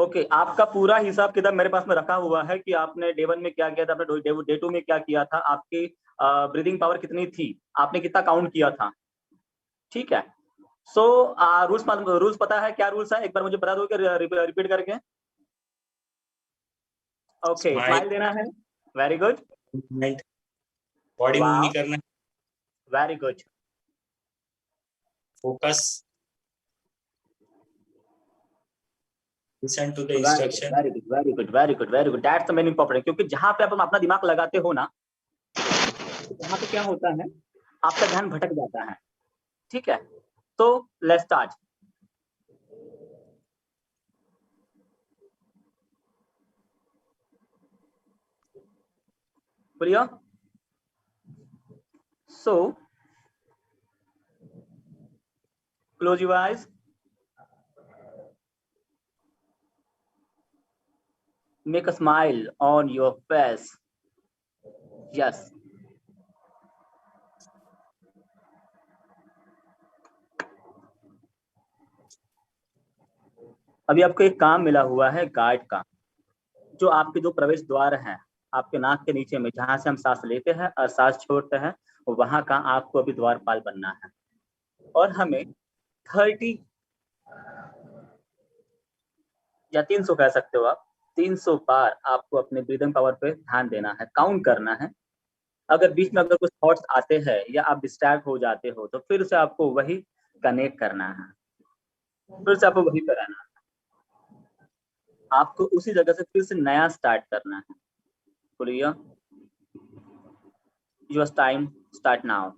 Okay, आपका पूरा हिसाब किताब मेरे पास में रखा हुआ है कि आपने डे 1 में क्या किया था, आपने डे 2 में क्या किया था, आपकी ब्रीदिंग पावर कितनी थी, आपने कितना काउंट किया था। ठीक है। सो रूल्स पता है क्या रूल्स है, एक बार मुझे बता दो रिपीट करके। ओके, स्माइल देना है। Very good. बॉडी मूव नहीं करना। Very good. Focus, listen to the instruction. Very good very good very good very good, that's the main important, क्योंकि जहां पे आप अपना दिमाग लगाते हो ना, वहां पे क्या होता है, आपका ध्यान भटक जाता है। ठीक है, तो let's start. Clear? So close your eyes, make a smile on your face. Yes. अभी आपको एक काम मिला हुआ है गार्ड का, जो आपके जो प्रवेश द्वार हैं, आपके नाक के नीचे में जहां से हम सांस लेते हैं और सांस छोड़ते हैं, वहां का आपको अभी द्वारपाल बनना है। और हमें 30 या 300 कह सकते हो आप, 300 बार आपको अपने ब्रीदिंग पावर पे ध्यान देना है, काउंट करना है। अगर बीच में अगर कुछ थॉट्स आते हैं या आप डिस्ट्रैक्ट हो जाते हो, तो फिर से आपको वही कनेक्ट करना है, फिर से आपको वही कराना है, आपको उसी जगह से फिर से नया स्टार्ट करना है। बोलिए, योर टाइम स्टार्ट नाउ।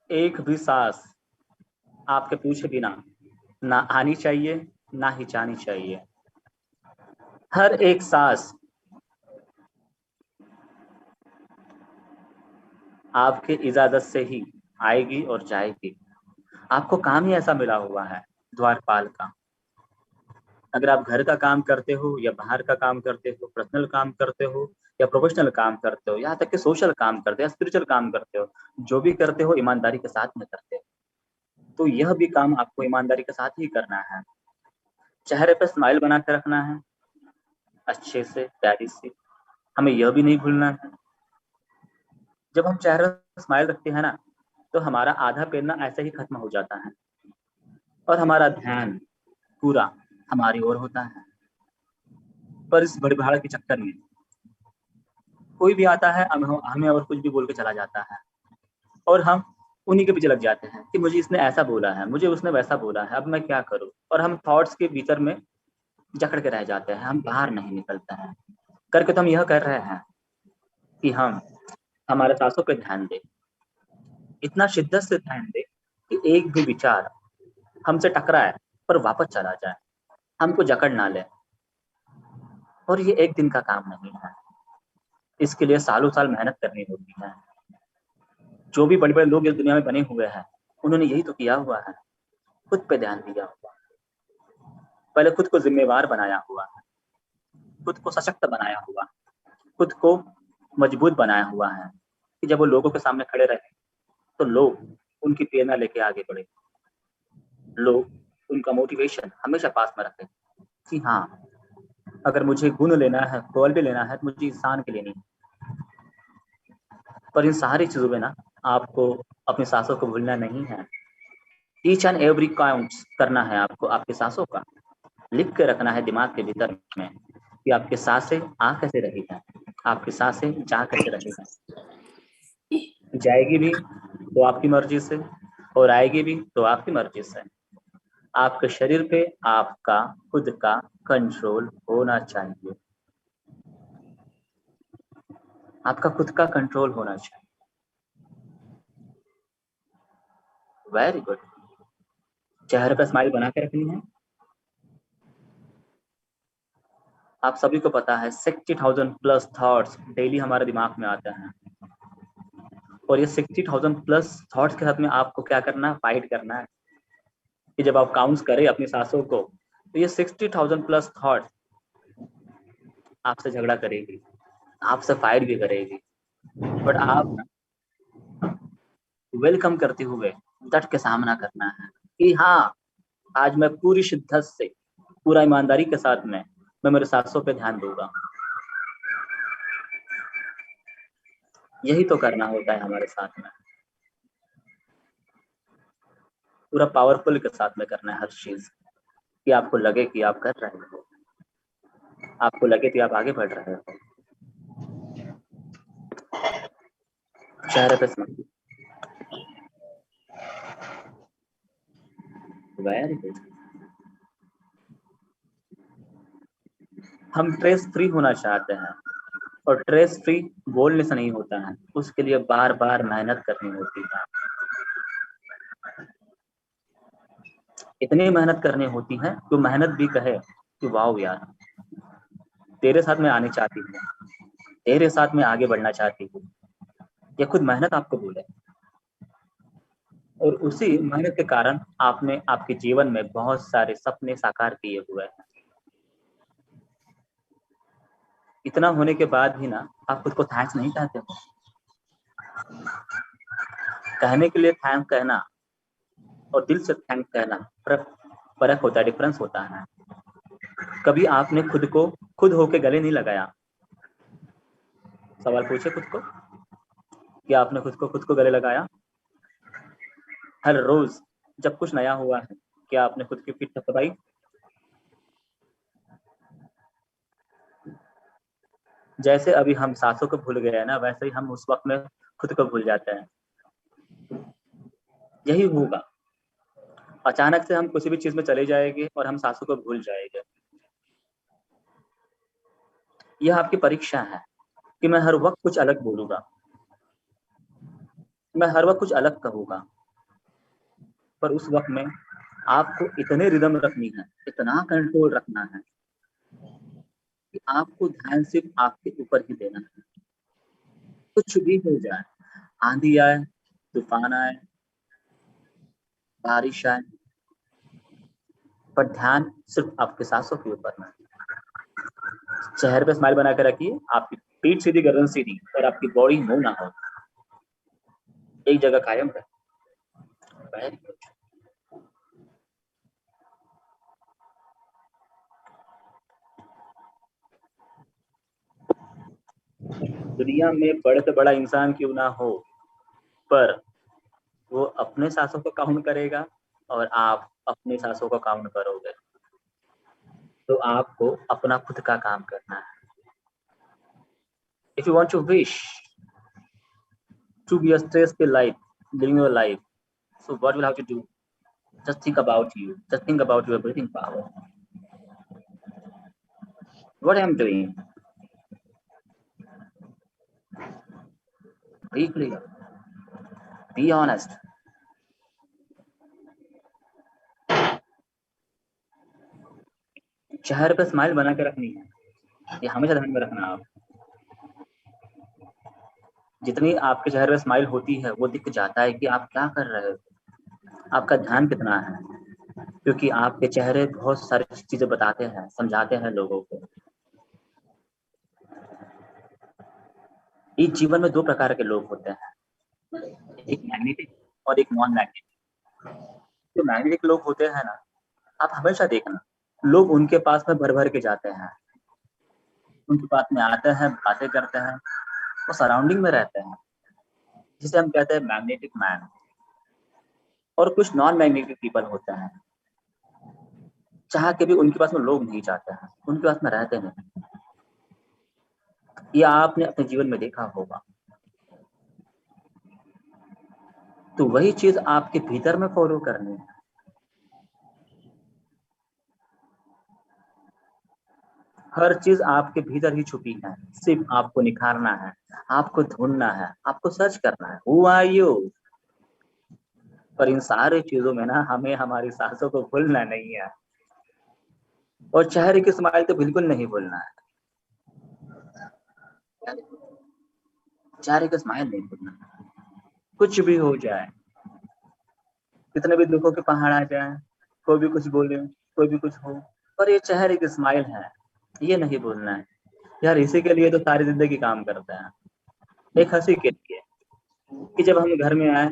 एक भी सांस आपके पूछे बिना ना आनी चाहिए, ना ही जानी चाहिए। हर एक सांस आपके इजाजत से ही आएगी और जाएगी। आपको काम ही ऐसा मिला हुआ है द्वारपाल का। अगर आप घर का काम करते हो या बाहर का काम करते हो, पर्सनल काम करते हो या प्रोफेशनल काम करते हो, यहाँ तक कि सोशल काम करते हो या स्पिरिचुअल काम करते हो, जो भी करते हो ईमानदारी के साथ में करते हो, तो यह भी काम आपको ईमानदारी के साथ ही करना है। चेहरे पे स्माइल बना के रखना है, अच्छे से प्यारी से। हमें यह भी नहीं भूलना है, जब हम चेहरे पे स्माइल रखते हैं ना, तो हमारा आधा पेन ना ऐसे ही खत्म हो जाता है और हमारा ध्यान पूरा हमारी ओर होता है। पर इस बड़ी भाड़ के चक्कर में कोई भी आता है, हमें और कुछ भी बोल के चला जाता है, और हम उन्हीं के पीछे लग जाते हैं कि मुझे इसने ऐसा बोला है, मुझे उसने वैसा बोला है, अब मैं क्या करूं। और हम थॉट्स के भीतर में जकड़ के रह जाते हैं, हम बाहर नहीं निकलते हैं। करके तो हम यह कर रहे हैं कि हम हमारे सांसों पे ध्यान दें, इतना शिद्दत से ध्यान दें कि एक भी विचार हमसे टकराए पर वापस चला जाए, हमको जकड़ ना ले। और ये एक दिन का काम नहीं है, इसके लिए सालों साल मेहनत करनी होती है। जो भी बड़े बड़े लोग इस दुनिया में बने हुए हैं, उन्होंने यही तो किया हुआ है, खुद पे ध्यान दिया हुआ, पहले खुद को जिम्मेवार बनाया हुआ है, खुद को सशक्त बनाया हुआ, खुद को मजबूत बनाया हुआ है कि जब वो लोगों के सामने खड़े रहे, तो लोग उनकी प्रेरणा लेके आगे बढ़े, लोग उनका मोटिवेशन हमेशा पास में रखें कि हाँ, अगर मुझे गुण लेना है, क्वालिटी लेना है, तो मुझे इंसान के लिए नहीं। पर इन सारी चीजों में ना आपको अपनी सांसों को भूलना नहीं है। ईच एंड एवरी काउंट्स करना है आपको, आपकी सांसों का लिख के रखना है दिमाग के भीतर में कि आपकी सांसें आ कैसे रही है, आपकी सांसें जा कैसे रही है। जाएगी भी तो आपकी मर्जी से, और आएगी भी तो आपकी मर्जी से। आपके शरीर पे आपका खुद का कंट्रोल होना चाहिए, आपका खुद का कंट्रोल होना चाहिए। Very good. चेहरे पे स्माइल बना के रखनी है। आप सभी को पता है 60,000 प्लस थॉट्स डेली हमारे दिमाग में आते हैं, और ये 60,000 प्लस थॉट्स के साथ में आपको क्या करना है, फाइट करना है। कि जब आप काउंट्स करें अपनी सांसों को, तो ये 60,000 प्लस थॉट्स आपसे झगड़ा करेगी, आपसे फाइट भी करेगी, बट आप वेलकम करते हुए डट के सामना करना है कि हाँ, आज मैं पूरी शिद्दत से, पूरा ईमानदारी के साथ में मैं मेरे सांसों पे ध्यान दूंगा। यही तो करना होता है हमारे साथ में, पूरा पावरफुल के साथ में करना है हर चीज, कि आपको लगे कि आप कर रहे हो, आपको लगे कि आप आगे बढ़ रहे हो। चेहरे पे स्माइल। Very good. हम स्ट्रेस फ्री होना चाहते हैं, और स्ट्रेस फ्री बोलने से नहीं होता है, उसके लिए बार बार मेहनत करनी होती है। इतनी मेहनत करनी होती है तो मेहनत भी कहे कि वाह यार, तेरे साथ में आने चाहती हूँ, तेरे साथ में आगे बढ़ना चाहती हूँ, या खुद मेहनत आपको बोले। और उसी मेहनत के कारण आपने आपके जीवन में बहुत सारे सपने साकार किए हुए हैं। इतना होने के बाद भी ना आप खुद को थैंक्स नहीं कहते हो। कहने के लिए थैंक्स कहना और दिल से थैंक्स कहना फर्क होता है, डिफरेंस होता है। कभी आपने खुद को खुद होके गले नहीं लगाया? सवाल पूछे खुद को कि आपने खुद को गले लगाया? हर रोज जब कुछ नया हुआ है, क्या आपने खुद की पीठ थपथपाई? जैसे अभी हम सांसों को भूल गए हैं ना, वैसे ही हम उस वक्त में खुद को भूल जाते हैं। यही होगा, अचानक से हम किसी भी चीज में चले जाएंगे और हम सांसों को भूल जाएंगे। यह आपकी परीक्षा है कि मैं हर वक्त कुछ अलग बोलूंगा, मैं हर वक्त कुछ अलग कहूंगा, पर उस वक्त में आपको इतने रिदम रखनी है, इतना कंट्रोल रखना है कि आपको ध्यान सिर्फ आपके ऊपर ही देना है। कुछ भी हो जाए, आंधी आए, तूफान आए, बारिश आए, पर ध्यान सिर्फ आपके सांसों के ऊपर में। चेहरे पे स्माइल बना कर रखिए, आपकी पीठ सीधी, गर्दन सीधी, और आपकी बॉडी मूव ना हो, एक जगह कायम रहे। दुनिया में बड़े से बड़ा इंसान क्यों ना हो, पर वो अपने सांसों को काउंट करेगा और आप अपनी सांसों को काउंट करोगे। तो आपको अपना खुद का काम करना है। If you want to wish to be a stress-free life, living your life, so what will have to do? Just think about you. Just think about your breathing power. What I'm doing? Be clear. Be honest. चेहरे पे smile बना के रखनी है, ये हमेशा ध्यान में रखना। आप जितनी आपके चेहरे पे स्माइल होती है, वो दिख जाता है कि आप क्या कर रहे हो, आपका ध्यान कितना है, क्योंकि आपके चेहरे बहुत सारी चीजें बताते हैं, समझाते हैं लोगों को। इस जीवन में दो प्रकार के लोग होते हैं, एक मैग्नेटिक और एक नॉन मैग्नेटिक। जो मैग्नेटिक लोग होते हैं ना, आप हमेशा देखना, लोग उनके पास में भर भर के जाते हैं, उनके पास में आते हैं, बातें करते हैं, वो सराउंडिंग में रहते हैं, जिसे हम कहते हैं मैग्नेटिक मैन। और कुछ नॉन मैग्नेटिक पीपल होते हैं, चाह के भी उनके पास में लोग नहीं जाते हैं, उनके पास में रहते नहीं। ये आपने अपने जीवन में देखा होगा। तो वही चीज आपके भीतर में फॉलो करनी है। हर चीज आपके भीतर ही छुपी है, सिर्फ आपको निखारना है, आपको ढूंढना है, आपको सर्च करना है। Who are you? पर इन सारी चीजों में ना हमें हमारी सांसों को भूलना नहीं है, और चेहरे की स्माइल तो बिल्कुल नहीं भूलना है। चेहरे की स्माइल नहीं भूलना, कुछ भी हो जाए, कितने भी दुखों के पहाड़ आ जाए, कोई भी कुछ बोले, कोई भी कुछ हो, पर ये चेहरे की स्माइल है, ये नहीं भूलना है यार। इसी के लिए तो सारी जिंदगी काम करते हैं, एक हंसी के लिए, कि जब हम घर में आए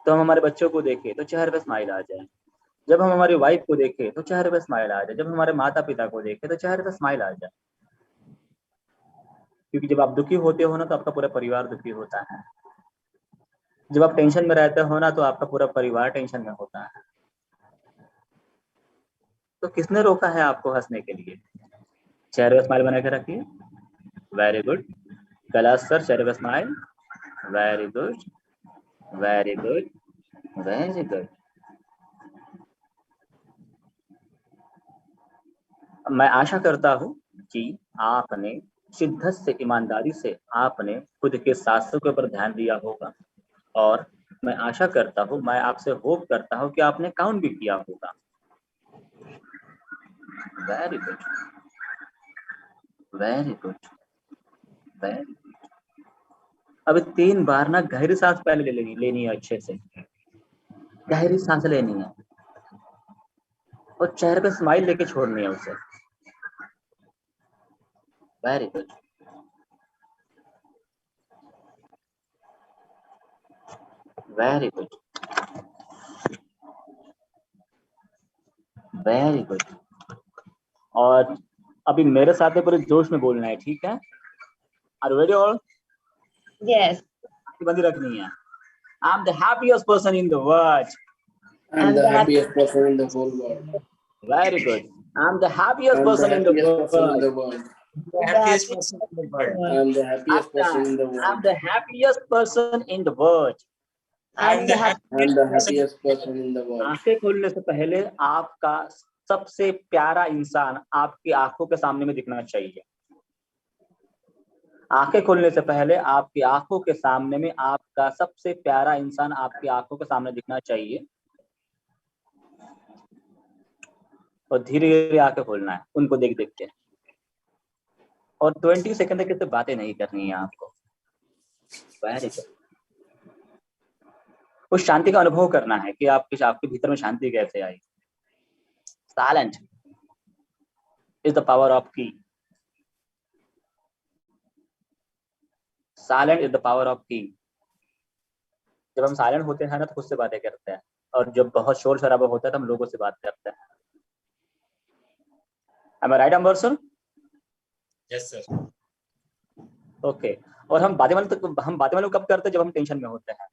तो हम हमारे बच्चों को देखें तो चेहरे पे स्माइल आ जाए, जब हम हमारी वाइफ को देखें तो चेहरे पे स्माइल आ जाए, जब हमारे माता पिता को देखें तो चेहरे पे स्माइल आ जाए। क्योंकि जब आप दुखी होते हो ना तो आपका पूरा परिवार दुखी होता है, जब आप टेंशन में रहते हो ना तो आपका पूरा परिवार टेंशन में होता है। तो किसने रोका है आपको हंसने के लिए? चेहरे पे स्माइल बना के रखिए। Very good. कैलाश सर, चेहरे पे smile. Very good, very good, very good. मैं आशा करता हूँ कि आपने शिद्दत से, ईमानदारी से आपने खुद के सांसों के ऊपर ध्यान दिया होगा, और मैं आशा करता हूँ, मैं आपसे होप करता हूँ कि आपने काउंट भी किया होगा। Very good, very good, very good. अब 3 बार ना गहरी सांस पहले लेनी है, अच्छे से गहरी सांस लेनी है, और चेहरे पे स्माइल लेके छोड़नी है उसे। Very good, very good, very good. और अभी मेरे साथ में पूरे जोश में बोलना है, ठीक है? Are ready all? Yes. बंदी रखनी है। I am the happiest person in the world. I'm the happiest person in the whole world. Very good. I'm the happiest I'm the person in the happiest person in world. the world. The happiest person in the world. I'm the happiest person in the I'm world. the happiest person in the world. I'm the I'm happiest the person. happiest person in the world. आंखें खोलने से पहले आपका सबसे प्यारा इंसान आपकी आंखों के सामने में दिखना चाहिए। आंखें खोलने से पहले आपकी आंखों के सामने में आपका सबसे प्यारा इंसान आपकी आंखों के सामने दिखना चाहिए, और धीरे धीरे आंखें खोलना है उनको देख देख के, और 20 सेकंड तक सिर्फ बातें नहीं करनी है आपको। Very good. उस शांति का अनुभव करना है कि आपके भीतर में शांति कैसे आई। Silent is the power of की। Silent is the power of की। जब हम साइलेंट होते हैं ना तो खुद से बातें करते हैं, और जब बहुत शोर शराबा होता है तो हम लोगों से बात करते हैं। Am I right, Amber sir? Yes sir. Okay. और हम बातें वाले कब करते हैं? जब हम टेंशन में होते हैं।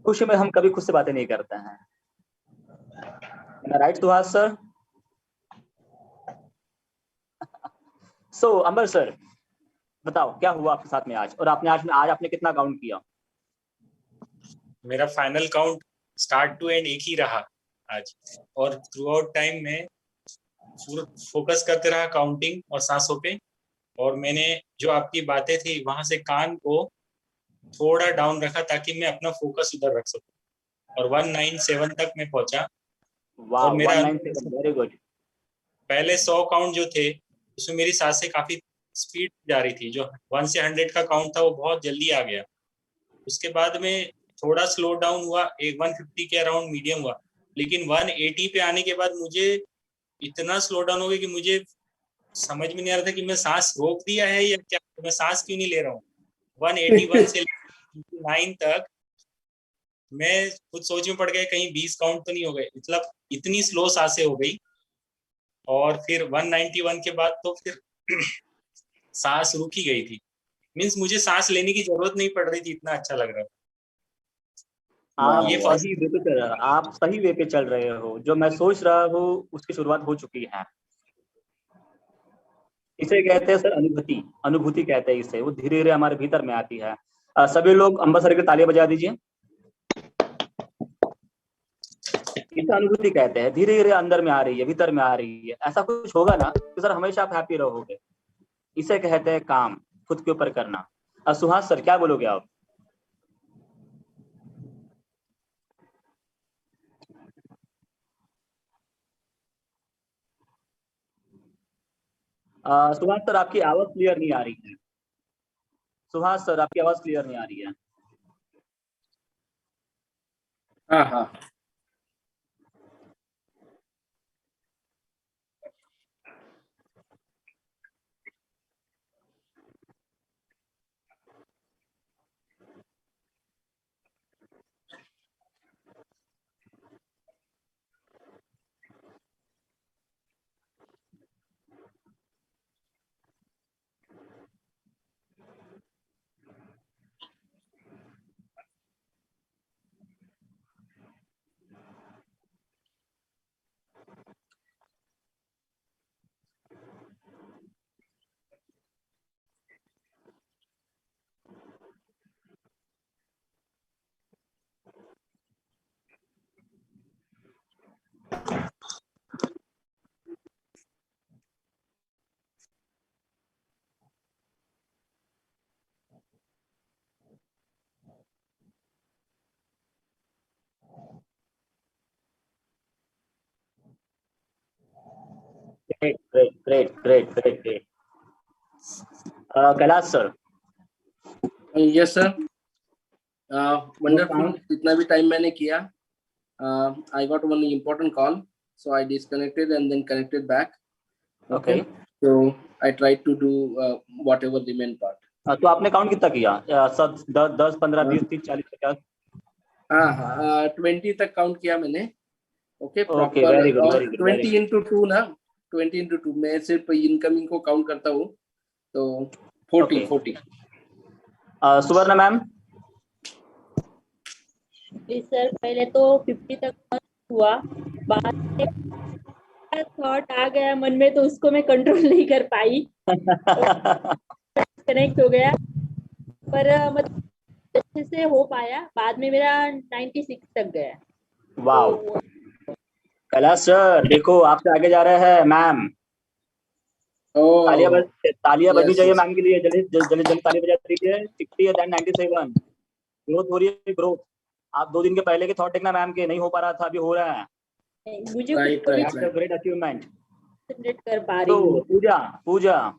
खुशी में हम कभी खुद से बातें नहीं करते हैं। Am I right, Suhas sir? So, Ambar sir, बताओ क्या हुआ आपके साथ में आज, और आज आपने कितना काउंट किया? मेरा final count start to end एक ही रहा आज, और थ्रू आउट टाइम में पूरा फोकस करते रहा काउंटिंग और सांसों पे, और मैंने जो आपकी बातें थी वहां से कान को थोड़ा डाउन रखा ताकि मैं अपना फोकस उधर रख सकूं, और 197 तक मैं पहुंचा। वाह, और मेरा 197, वेरी गुड। पहले 100 काउंट जो थे उसमें मेरी सांसें काफी स्पीड जा रही थी, जो 1 से 100 का काउंट था वो बहुत जल्दी आ गया। उसके बाद में थोड़ा स्लो डाउन हुआ, एक 150 के अराउंड मीडियम हुआ, लेकिन 180 पे आने के बाद मुझे इतना स्लो डाउन हो गया कि मुझे समझ में नहीं आ रहा था कि मैं सांस रोक दिया है या क्या, मैं सांस क्यों नहीं ले रहा हूँ। 181 से 9 तक मैं खुद सोच में पड़ गया कहीं 20 काउंट तो नहीं हो गए, मतलब इतनी स्लो सांसें हो गई। और फिर 191 के बाद तो फिर सांस रुक ही गई थी, मीन्स मुझे सांस लेने की जरूरत नहीं पड़ रही थी, इतना अच्छा लग रहा था। आप सही वे पे चल रहे हो। जो मैं सोच रहा हूँ उसकी शुरुआत हो चुकी है। इसे कहते हैं सर अनुभूति। अनुभूति कहते हैं इसे। वो धीरे धीरे हमारे भीतर में आती है। सभी लोग अंबर सर की तालियां बजा दीजिए। इसे अनुभूति कहते हैं। धीरे धीरे अंदर में आ रही है, भीतर में आ रही है। ऐसा कुछ होगा ना तो सर हमेशा आप हैप्पी रहोगे। इसे कहते हैं काम, खुद के ऊपर करना। सुहास सर क्या बोलोगे आप? सुभाष सर आपकी आवाज क्लियर नहीं आ रही है। सुभाष सर आपकी आवाज क्लियर नहीं आ रही है। हाँ हाँ great. Kailash sir. Yes sir wonderful जितना भी टाइम मैंने किया I got one important call so I disconnected and then connected back okay so I tried to do whatever remain part तो आपने काउंट कितना किया? सब 10 15 20 30 40 50? हाँ हाँ 20 तक काउंट किया मैंने okay okay proper very good और वेरी गुड 20 into 2 ना 20 into 2 मैं सिर्फ इनकमिंग को काउंट करता हूँ तो 40 Okay. 40 सुवर्णा मैम। सर पहले तो 50 तक हुआ, बाद में थॉट आ गया मन में तो उसको मैं कंट्रोल नहीं कर पाई, कनेक्ट हो गया, पर मतलब अच्छे से हो पाया। बाद में मेरा 96 तक गया। वाओ कैलाश सर देखो आपसे आगे जा रहे हैं मैम। तालियां बजनी चाहिए मैम के लिए। जल्दी ताली बजा दीजिए। 60 है देन 97 ग्रोथ हो रही है ग्रोथ। आप 2 दिन के पहले के थॉट देखना मैम के नहीं हो पा रहा था, अभी हो रहा है। मुझे ग्रेट अचीवमेंट कर पा रही हूँ। पूजा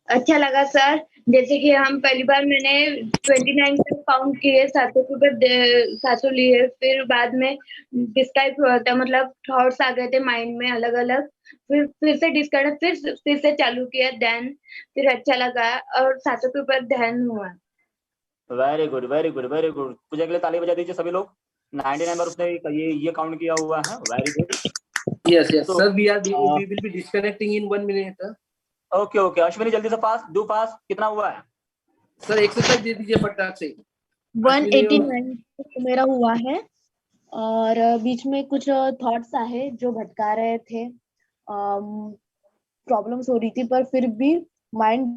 अच्छा लगा सर, जैसे कि हम पहली बार मैंने 29 तक काउंट किए, 700 लिए, फिर बाद में डिस्क्राइब हुआ था, मतलब थॉट्स आ गए थे माइंड में अलग अलग, फिर से डिस्कनेक्ट, फिर से चालू किया, देन फिर अच्छा लगा और 700 के ऊपर ध्यान हुआ। वेरी गुड पूजा के लिए ताली बजा दीजिए सभी लोग। 99 बार उसने ये काउंट किया हुआ है। Very good. yes sir we will be disconnecting in 1 minute okay Ashwini जल्दी से डू फास्ट कितना हुआ है? सर एक्सरसाइज दे दीजिए फटाक से। 189 मेरा हुआ है और बीच में कुछ थॉट्स आए जो भटका रहे थे, प्रॉब्लम्स हो रही थी, पर फिर भी माइंड